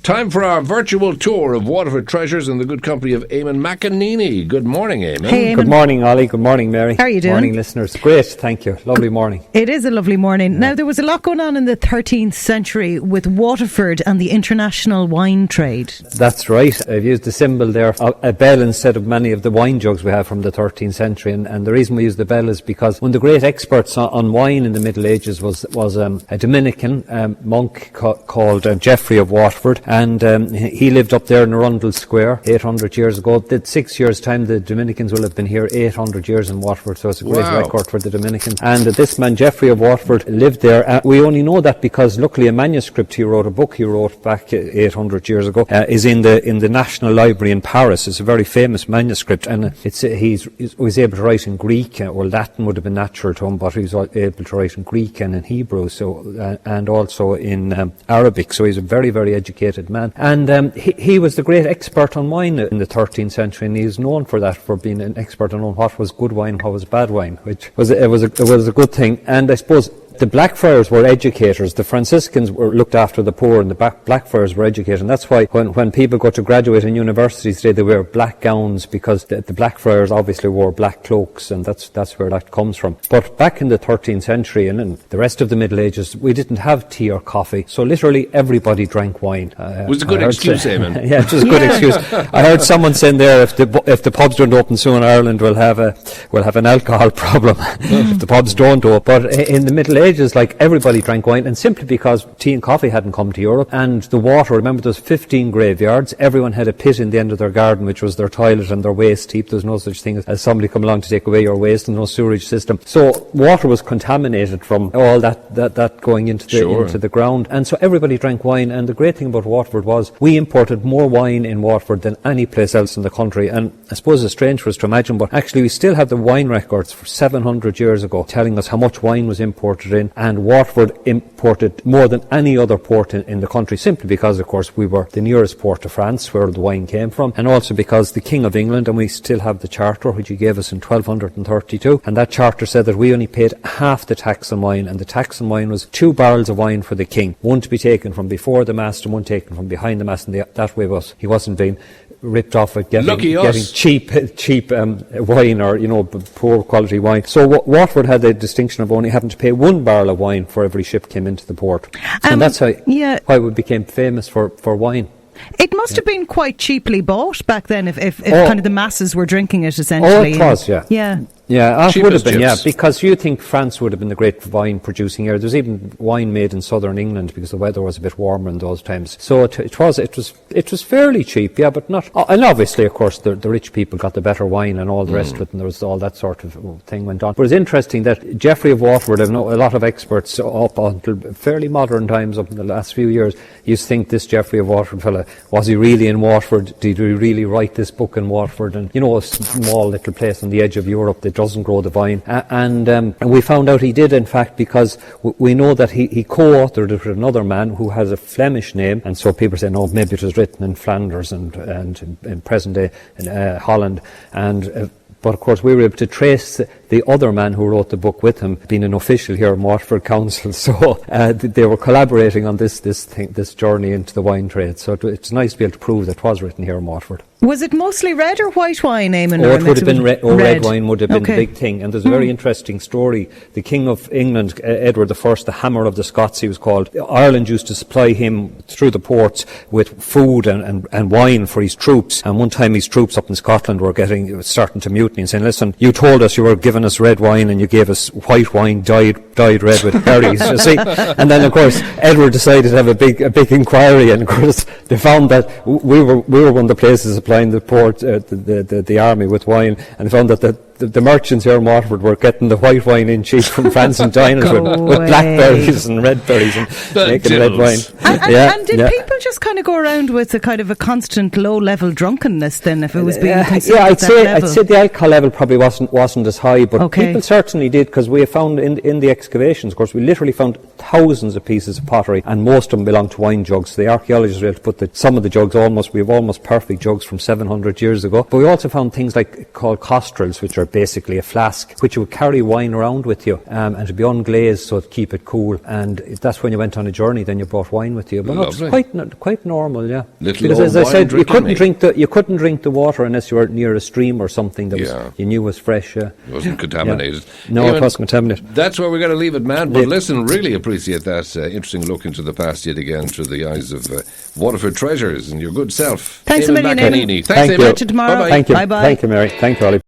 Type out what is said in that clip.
Time for our virtual tour of Waterford treasures in the good company of Eamonn McEneaney. Good morning, Eamonn. Hey, Eamonn. Good morning, Ollie. Good morning, Mary. How are you doing? Morning, listeners. Great, thank you. Lovely morning. It is a lovely morning. Now, there was a lot going on in the 13th century with Waterford and the international wine trade. That's right. I've used the symbol there, a bell, instead of many of the wine jugs we have from the 13th century. And the reason we use the bell is because one of the great experts on wine in the Middle Ages was a Dominican monk called Geoffrey of Warford. And he lived up there in Arundel Square 800 years ago. Did 6 years' time, the Dominicans will have been here 800 years in Waterford, so it's a great record for the Dominicans. And this man, Geoffrey of Warford, lived there. We only know that because, luckily, a manuscript he wrote, a book he wrote back 800 years ago, is in the National Library in Paris. It's a very famous manuscript, and he was able to write in Greek. Well, Latin would have been natural to him, but he was able to write in Greek and in Hebrew, and also in Arabic. So he's a very, very educated man. And he was the great expert on wine in the 13th century, and he's known for that, for being an expert on what was good wine, what was bad wine, which was a good thing. And I suppose the Blackfriars were educators. The Franciscans looked after the poor, and the Blackfriars were educators. And that's why when people go to graduate in universities today, they wear black gowns, because the Blackfriars obviously wore black cloaks, and that's where that comes from. But back in the 13th century and in the rest of the Middle Ages, we didn't have tea or coffee, so literally everybody drank wine. It was a good excuse, Eamonn. Yeah, it was a good excuse. I heard someone saying there, if the pubs don't open soon, Ireland will have an alcohol problem if the pubs don't open. But in the Middle Ages, like, everybody drank wine, and simply because tea and coffee hadn't come to Europe, and the water, remember there's 15 graveyards, everyone had a pit in the end of their garden, which was their toilet and their waste heap. There's no such thing as somebody come along to take away your waste, and no sewerage system. So water was contaminated from all that going into the ground, and so everybody drank wine. And the great thing about Waterford was we imported more wine in Waterford than any place else in the country. And I suppose it's strange for us to imagine, but actually we still have the wine records for 700 years ago telling us how much wine was imported in, and Waterford imported more than any other port in the country, simply because, of course, we were the nearest port to France, where the wine came from, and also because the King of England, and we still have the charter which he gave us in 1232, and that charter said that we only paid half the tax on wine, and the tax on wine was 2 barrels of wine for the king, one to be taken from before the mast and one taken from behind the mast, and that way he wasn't being ripped off at getting cheap wine, or poor quality wine. So Waterford had the distinction of only having to pay 1 barrel of wine for every ship came into the port, and that's why we became famous for wine. It must have been quite cheaply bought back then, if kind of the masses were drinking it, essentially. Oh, it was, yeah. Yeah, it would have been, because you think France would have been the great wine producing area. There's even wine made in southern England because the weather was a bit warmer in those times. So it was fairly cheap, but not. And obviously, of course, the rich people got the better wine and all the rest of it, and there was all that sort of thing went on. But it's interesting that Geoffrey of Warford, I know a lot of experts up until fairly modern times, up in the last few years, used to think this Geoffrey of Warford fella, was he really in Waterford? Did he really write this book in Waterford? And a small little place on the edge of Europe that doesn't grow the vine, and we found out he did, in fact, because we know that he co-authored it with another man who has a Flemish name, and so people say, no, maybe it was written in Flanders and in present day in Holland, but of course we were able to trace the other man who wrote the book with him, being an official here in Waterford Council. So they were collaborating on this journey into the wine trade. So it's nice to be able to prove that it was written here in Waterford. Was it mostly red or white wine, Eamonn? It would have been red wine would have been the big thing. And there's a very interesting story. The King of England, Edward I, the Hammer of the Scots he was called, Ireland used to supply him through the ports with food and wine for his troops. And one time his troops up in Scotland were starting to mutiny and saying, listen, you told us you were giving us red wine and you gave us white wine dyed red with berries, you see. And then, of course, Edward decided to have a big inquiry, and of course they found that we were one of the places supplying the port, the army with wine, and found that the merchants here in Waterford were getting the white wine in cheap from France and China with blackberries and red berries and making red wine. And did people just kind of go around with a kind of a constant low-level drunkenness then, if it was being consumed at that level? I'd say the alcohol level probably wasn't as high, but people certainly did, because we have found in the excavations, of course, we literally found thousands of pieces of pottery, and most of them belong to wine jugs. So the archaeologists were able to put some of the jugs we have almost perfect jugs from 700 years ago. But we also found things called costrels, which are basically a flask, which you would carry wine around with you, and to be unglazed so to keep it cool. And that's when you went on a journey, then you brought wine with you. But no, it's quite normal, yeah. Because as I said, you couldn't drink the water unless you were near a stream or something that you knew was fresh. It wasn't contaminated. No, it wasn't contaminated. That's where we're going to leave it, man. But listen, really appreciate that interesting look into the past yet again through the eyes of Waterford treasures and your good self. Thanks a million, McEneaney. Thanks, Eamonn. Tomorrow. Thank you. Bye-bye. Thank you, Mary. Thank you, Ollie.